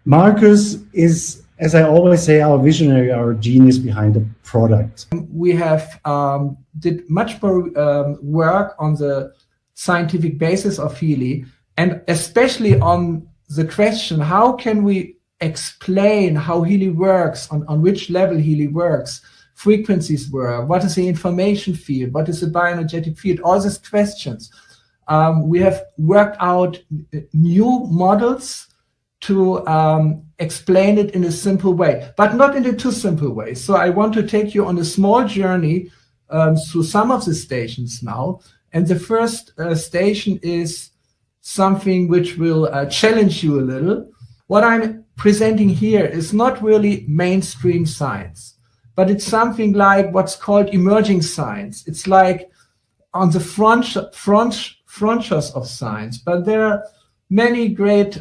Marcus is, as I always say, our visionary, our genius behind the product. We have did much more work on the scientific basis of Healy, and especially on the question, how can we explain how Healy works, on which level Healy works, frequencies work, what is the information field, what is the bioenergetic field, all these questions. We have worked out new models to explain it in a simple way, but not in a too simple way. So I want to take you on a small journey through some of the stations now. And the first station is something which will challenge you a little. What I'm presenting here is not really mainstream science, but it's something like what's called emerging science. It's like on the frontiers of science, but there are many great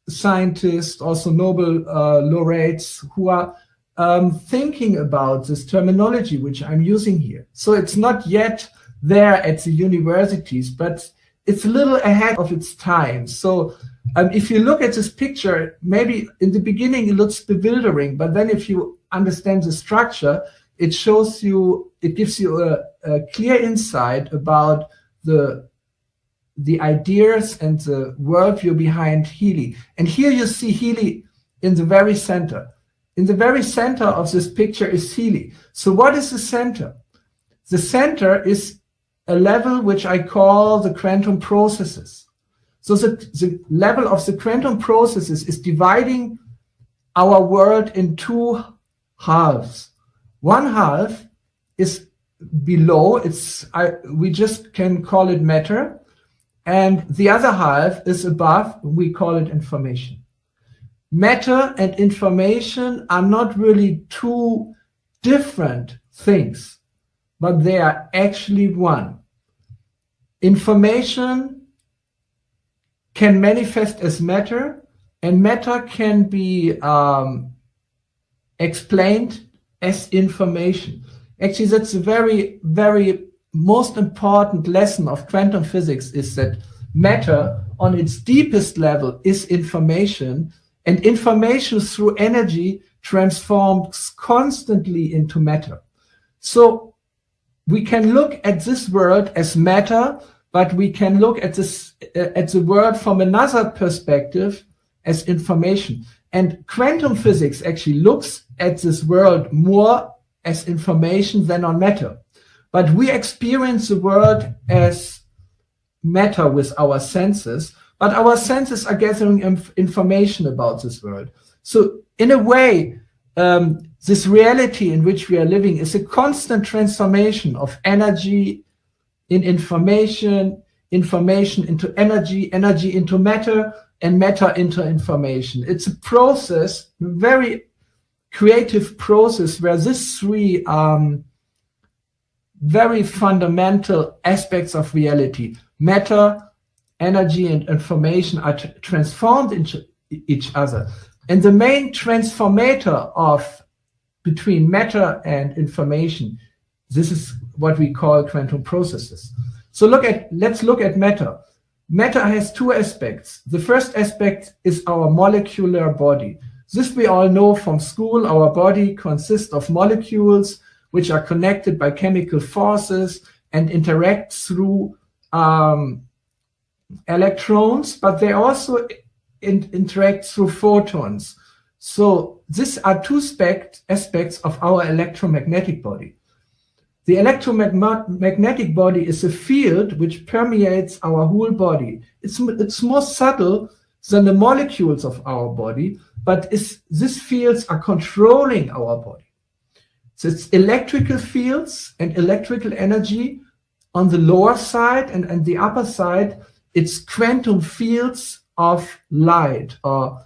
scientists, also Nobel laureates, who are thinking about this terminology which I'm using here. So it's not yet there at the universities, but it's a little ahead of its time. So if you look at this picture, maybe in the beginning it looks bewildering, but then if you understand the structure, it shows you, it gives you a clear insight about the ideas and the worldview behind Healy. And here you see Healy in the very center. In the very center of this picture is Healy. So what is the center? The center is a level which I call the quantum processes. So the level of the quantum processes is dividing our world in two halves. One half is below, we just can call it matter. And the other half is above, we call it information. Matter and information are not really two different things, but they are actually one. Information can manifest as matter, and matter can be explained as information. Actually, that's a very, very most important lesson of quantum physics, is that matter on its deepest level is information, and information through energy transforms constantly into matter. So we can look at this world as matter, but we can look at the world from another perspective as information. And quantum physics actually looks at this world more as information than on matter. But we experience the world as matter with our senses, but our senses are gathering information about this world. So in a way, this reality in which we are living is a constant transformation of energy in information, information into energy, energy into matter, and matter into information. It's a process, a very creative process, where these three very fundamental aspects of reality, matter, energy, and information, are transformed into each other. And the main transformator between matter and information, this is what we call quantum processes. So let's look at matter. Matter has two aspects. The first aspect is our molecular body. This we all know from school. Our body consists of molecules which are connected by chemical forces and interact through electrons, but they also interact through photons. So these are two aspects of our electromagnetic body. The electromagnetic body is a field which permeates our whole body. It's more subtle than the molecules of our body, but these fields are controlling our body. So it's electrical fields and electrical energy on the lower side, and the upper side, it's quantum fields of light, or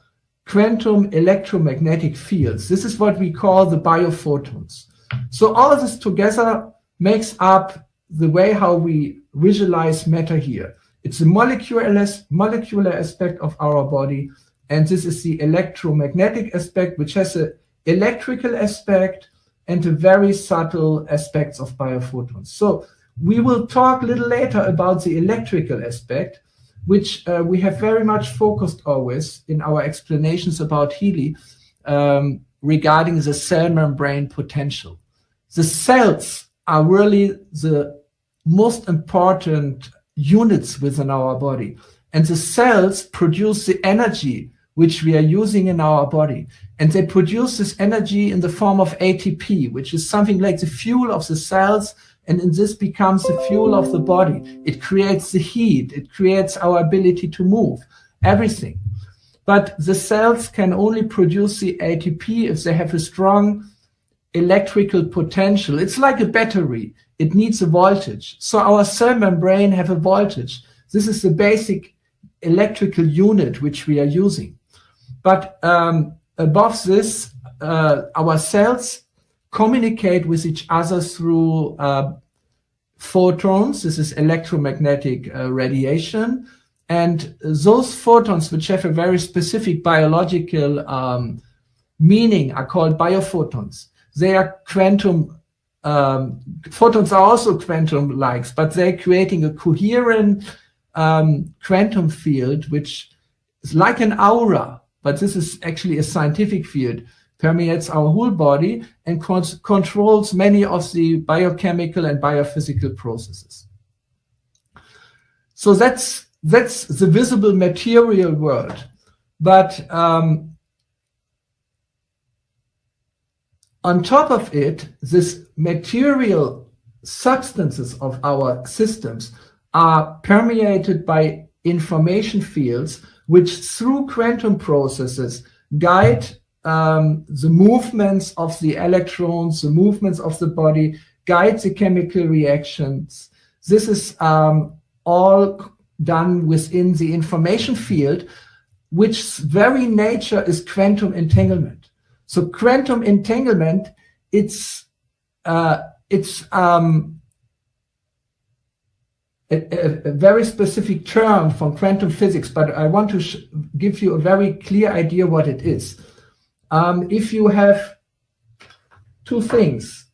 quantum electromagnetic fields. This is what we call the biophotons. So all of this together makes up the way how we visualize matter here. It's a molecular aspect of our body, and this is the electromagnetic aspect, which has an electrical aspect and a very subtle aspects of biophotons. So we will talk a little later about the electrical aspect, which we have very much focused always in our explanations about Healy regarding the cell membrane potential. The cells are really the most important units within our body. And the cells produce the energy which we are using in our body. And they produce this energy in the form of ATP, which is something like the fuel of the cells. And in this becomes the fuel of the body. It creates the heat. It creates our ability to move, everything. But the cells can only produce the ATP if they have a strong electrical potential. It's like a battery. It needs a voltage. So our cell membrane have a voltage. This is the basic electrical unit which we are using. But above this, our cells communicate with each other through photons. This is electromagnetic radiation. And those photons, which have a very specific biological meaning, are called biophotons. They are quantum, photons are also quantum-like, but they're creating a coherent quantum field, which is like an aura, but this is actually a scientific field, permeates our whole body and controls many of the biochemical and biophysical processes. So that's the visible material world. But on top of it, this material substances of our systems are permeated by information fields which through quantum processes guide the movements of the electrons, the movements of the body, guide the chemical reactions. This is all done within the information field, which very nature is quantum entanglement. So quantum entanglement, it's a very specific term from quantum physics, but I want to give you a very clear idea what it is. If you have two things,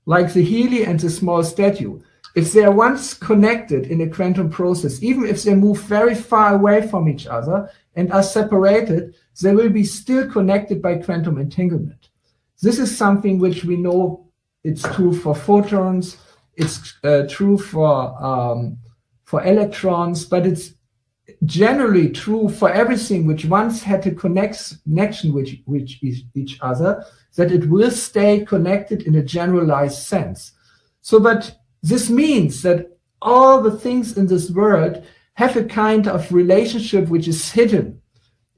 like the Healy and the small statue, if they are once connected in a quantum process, even if they move very far away from each other and are separated, they will be still connected by quantum entanglement. This is something which we know it's true for photons, it's true for electrons, but it's generally true for everything which once had a connection with each other, that it will stay connected in a generalized sense. So, but this means that all the things in this world have a kind of relationship which is hidden.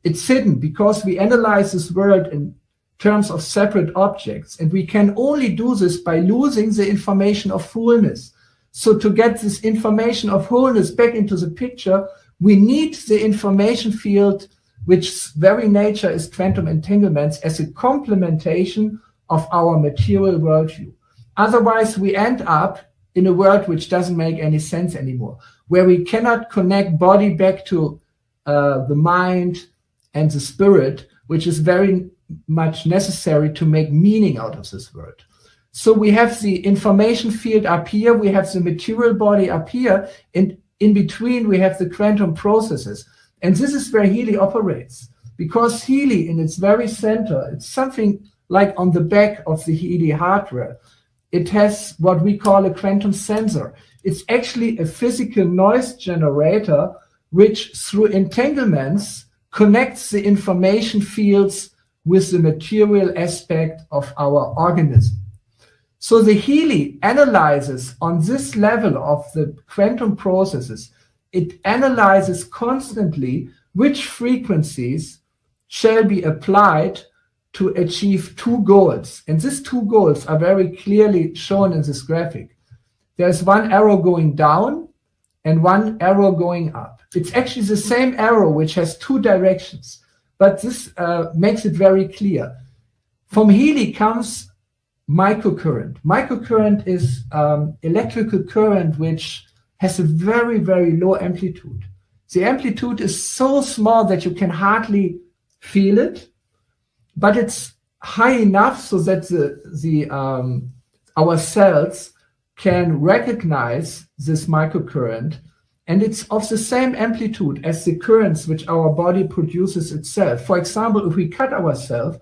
It's hidden because we analyze this world in terms of separate objects, and we can only do this by losing the information of wholeness. So to get this information of wholeness back into the picture, we need the information field, which very nature is quantum entanglements, as a complementation of our material worldview. Otherwise, we end up in a world which doesn't make any sense anymore, where we cannot connect body back to the mind and the spirit, which is very much necessary to make meaning out of this world. So we have the information field up here, we have the material body up here, and in between we have the quantum processes. And this is where Healy operates, because Healy in its very center, it's something like on the back of the Healy hardware. It has what we call a quantum sensor. It's actually a physical noise generator, which through entanglements connects the information fields with the material aspect of our organism. So the Healy analyzes on this level of the quantum processes, it analyzes constantly which frequencies shall be applied to achieve two goals. And these two goals are very clearly shown in this graphic. There's one arrow going down and one arrow going up. It's actually the same arrow which has two directions, but this makes it very clear. From Healy comes microcurrent. Microcurrent is electrical current which has a very, very low amplitude. The amplitude is so small that you can hardly feel it, but it's high enough so that our cells can recognize this microcurrent and it's of the same amplitude as the currents which our body produces itself. For example, if we cut ourselves,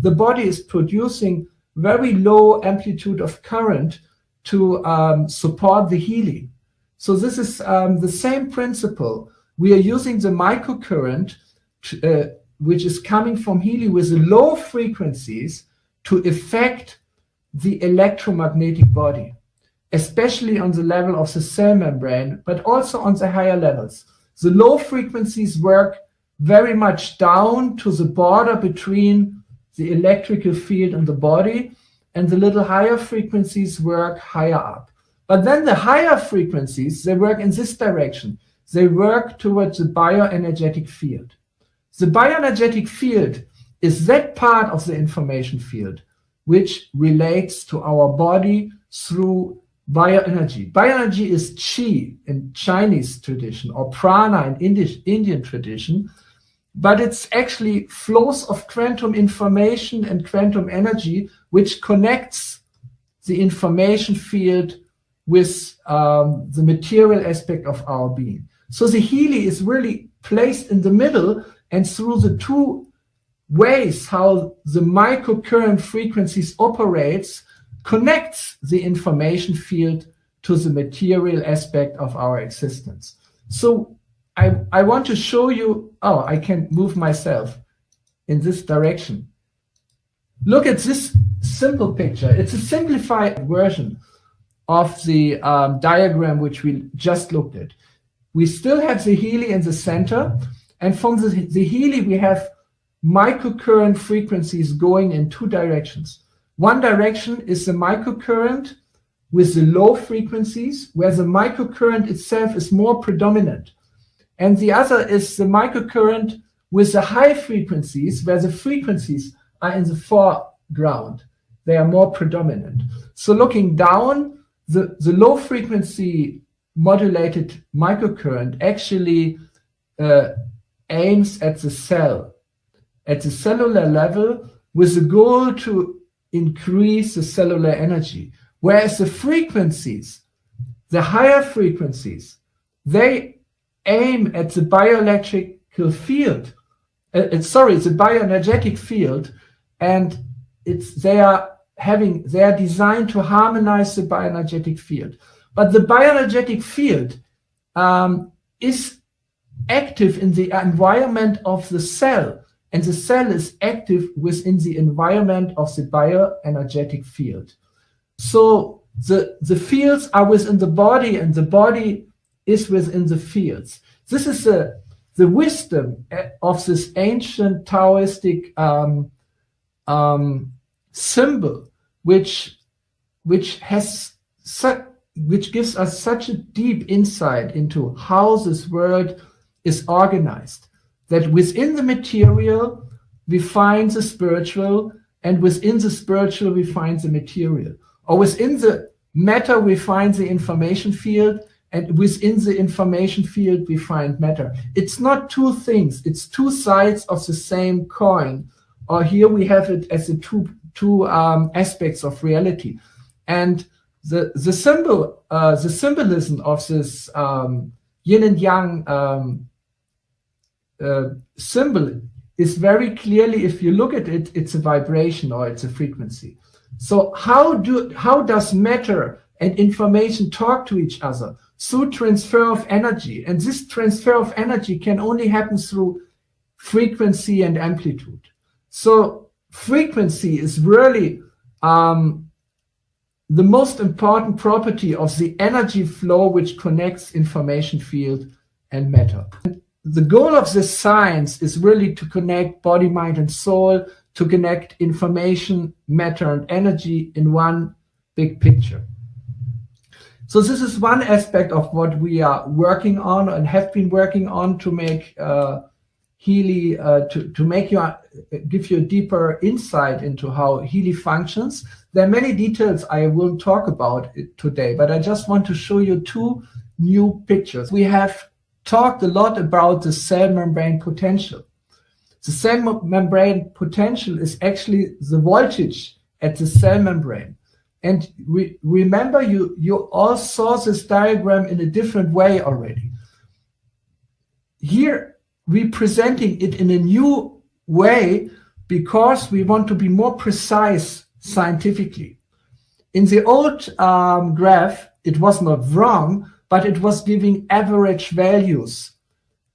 the body is producing very low amplitude of current to support the healing. So this is the same principle. We are using the microcurrent, which is coming from Healy with low frequencies to affect the electromagnetic body, especially on the level of the cell membrane, but also on the higher levels. The low frequencies work very much down to the border between the electrical field and the body, and the little higher frequencies work higher up. But then the higher frequencies, they work in this direction. They work towards the bioenergetic field. The bioenergetic field is that part of the information field which relates to our body through bioenergy. Bioenergy is chi in Chinese tradition, or prana in Indian tradition, but it's actually flows of quantum information and quantum energy which connects the information field with the material aspect of our being. So the Healy is really placed in the middle, and through the two ways how the microcurrent frequencies operates, connects the information field to the material aspect of our existence. So I want to show you, I can move myself in this direction. Look at this simple picture. It's a simplified version of the diagram which we just looked at. We still have the Healy in the center, and from the Healy we have microcurrent frequencies going in two directions. One direction is the microcurrent with the low frequencies, where the microcurrent itself is more predominant. And the other is the microcurrent with the high frequencies, where the frequencies are in the foreground. They are more predominant. So looking down, the low frequency modulated microcurrent actually aims at the cell, at the cellular level, with the goal to increase the cellular energy. Whereas the frequencies, the higher frequencies, they aim at the bioelectrical field, the bioenergetic field, and they are designed to harmonize the bioenergetic field. But the bioenergetic field is active in the environment of the cell, and the cell is active within the environment of the bioenergetic field. So the fields are within the body, and the body is within the fields. This is the wisdom of this ancient Taoistic symbol, which gives us such a deep insight into how this world is organized. That within the material we find the spiritual, and within the spiritual we find the material, or within the matter we find the information field, and within the information field we find matter. It's not two things, it's two sides of the same coin, or here we have it as the two aspects of reality. And the symbolism of this yin and yang symbol is very clearly, if you look at it, it's a vibration or it's a frequency. So how does matter and information talk to each other? Through transfer of energy. And this transfer of energy can only happen through frequency and amplitude. So frequency is really the most important property of the energy flow which connects information field and matter. The goal of this science is really to connect body, mind, and soul, to connect information, matter, and energy in one big picture. So this is one aspect of what we are working on and have been working on to make Healy, give you a deeper insight into how Healy functions. There are many details I won't talk about today, but I just want to show you two new pictures. We have talked a lot about the cell membrane potential. The cell membrane potential is actually the voltage at the cell membrane. And remember, you all saw this diagram in a different way already. here we're presenting it in a new way because we want to be more precise scientifically. In the old graph, it was not wrong, but it was giving average values.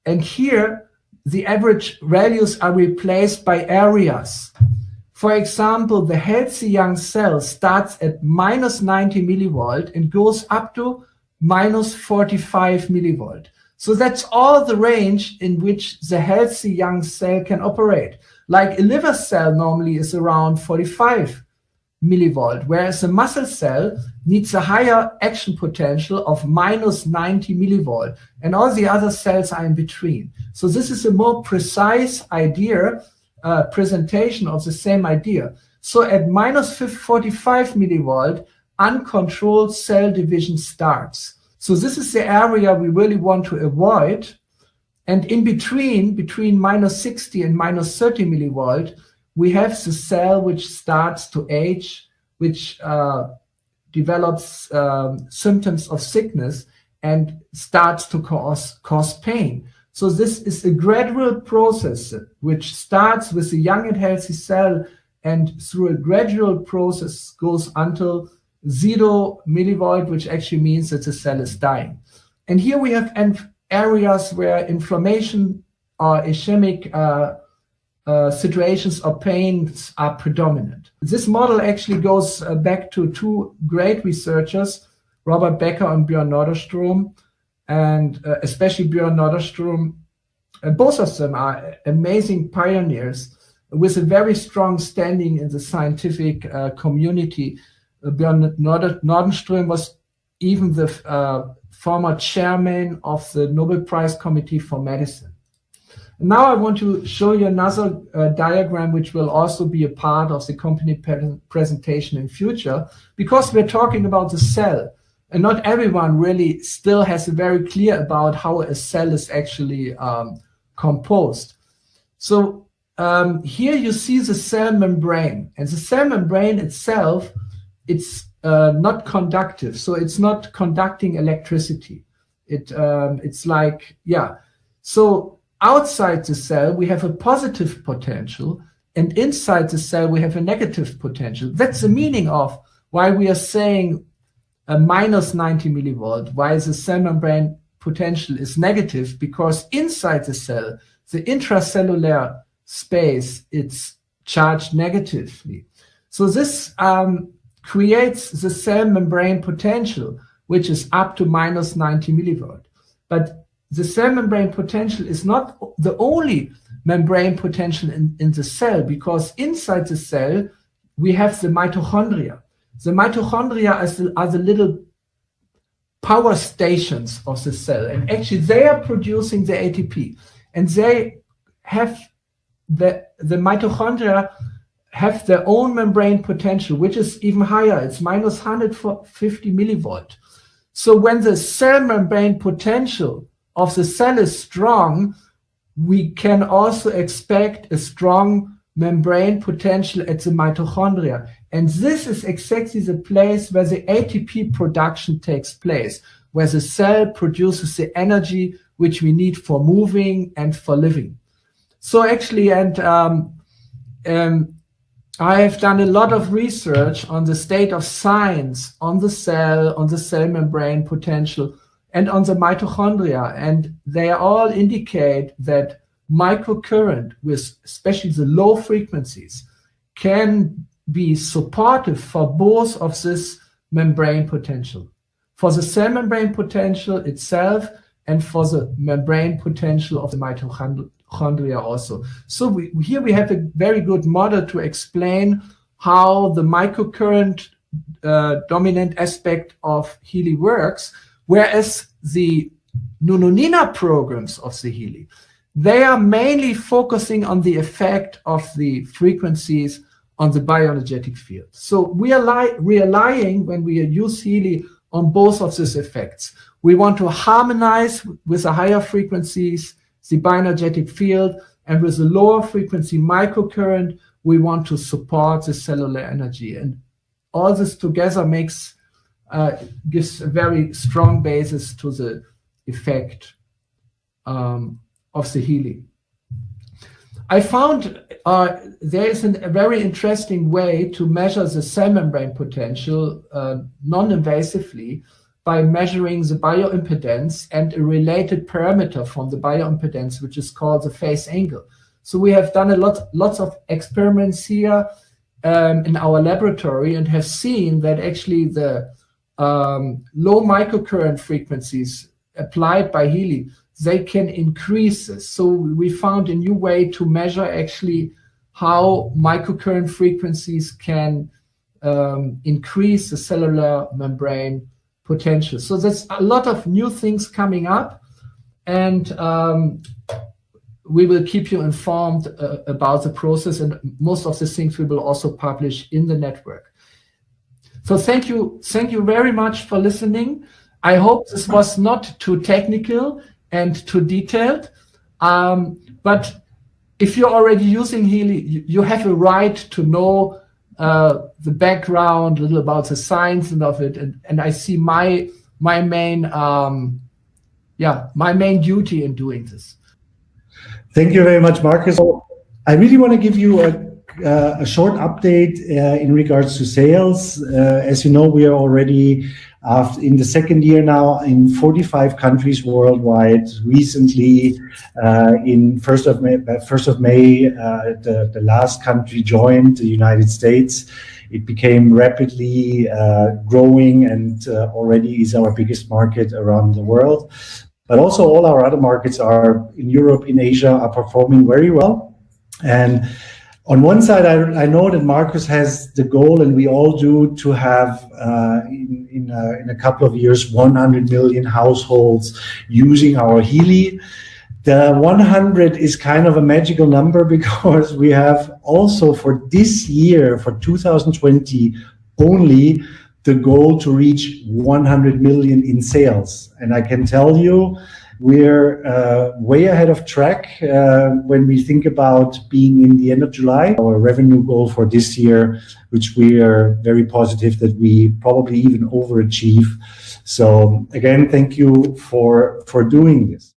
And here, the average values are replaced by areas. For example, the healthy young cell starts at minus 90 millivolt and goes up to minus 45 millivolt. So that's all the range in which the healthy young cell can operate. Like a liver cell normally is around 45 millivolt, whereas a muscle cell needs a higher action potential of minus 90 millivolt, and all the other cells are in between. So this is a more precise idea, presentation of the same idea. So at minus 45 millivolt, uncontrolled cell division starts. So this is the area we really want to avoid. And in between minus 60 and minus 30 millivolt, we have the cell which starts to age, which develops symptoms of sickness and starts to cause pain. So this is a gradual process which starts with a young and healthy cell, and through a gradual process goes until 0 millivolt, which actually means that the cell is dying. And here we have areas where inflammation or ischemic situations or pains are predominant. This model actually goes back to two great researchers, Robert Becker and Björn Norderstrom, and especially Björn Norderstrom. Both of them are amazing pioneers with a very strong standing in the scientific community. Björn Nordenström was even the former chairman of the Nobel Prize Committee for Medicine. Now I want to show you another diagram which will also be a part of the company presentation in future, because we're talking about the cell, and not everyone really still has a very clear about how a cell is actually composed. So here you see the cell membrane, and the cell membrane itself, it's not conductive, so it's not conducting electricity. It's like, yeah. So outside the cell, we have a positive potential, and inside the cell, we have a negative potential. That's the meaning of why we are saying a minus 90 millivolt, why the cell membrane potential is negative, because inside the cell, the intracellular space, it's charged negatively. So this creates the cell membrane potential, which is up to minus 90 millivolt. But the cell membrane potential is not the only membrane potential in the cell, because inside the cell, we have the mitochondria. The mitochondria are the little power stations of the cell, and actually they are producing the ATP, and they have the mitochondria have their own membrane potential, which is even higher. It's minus 150 millivolt. So when the cell membrane potential of the cell is strong, we can also expect a strong membrane potential at the mitochondria. And this is exactly the place where the ATP production takes place, where the cell produces the energy which we need for moving and for living. So actually, I have done a lot of research on the state of science on the cell membrane potential, and on the mitochondria, and they all indicate that microcurrent, with especially the low frequencies, can be supportive for both of this membrane potential, for the cell membrane potential itself and for the membrane potential of the mitochondria also. So here we have a very good model to explain how the microcurrent dominant aspect of Healy works, whereas the Nununina programs of the Healy, they are mainly focusing on the effect of the frequencies on the bioenergetic field. So we are relying, when we use Healy, on both of these effects. We want to harmonize with the higher frequencies, the bioenergetic field, and with the lower frequency microcurrent, we want to support the cellular energy. And all this together gives a very strong basis to the effect of the Healy. I found there is a very interesting way to measure the cell membrane potential non-invasively by measuring the bioimpedance and a related parameter from the bioimpedance, which is called the phase angle. So we have done lots of experiments here in our laboratory and have seen that actually the low microcurrent frequencies applied by Healy, they can increase this. So we found a new way to measure actually how microcurrent frequencies can increase the cellular membrane potential. So there's a lot of new things coming up, and we will keep you informed about the process, and most of the things we will also publish in the network. So thank you very much for listening. I hope this was not too technical and too detailed, but if you're already using Healy, you have a right to know the background, a little about the science and of it, and I see my main duty in doing this. Thank you very much, Marcus. I really want to give you a short update in regards to sales. As you know, we are already in the second year now in 45 countries worldwide. Recently, in 1st of May, the last country joined, the United States. It became rapidly growing and already is our biggest market around the world. But also all our other markets are in Europe, in Asia, are performing very well. And on one side, I know that Marcus has the goal, and we all do, to have in a couple of years 100 million households using our Healy. The 100 is kind of a magical number because we have also for this year, for 2020 only, the goal to reach 100 million in sales. And I can tell you, we're way ahead of track when we think about being in the end of July. Our revenue goal for this year, which we are very positive that we probably even overachieve. So again, thank you for doing this.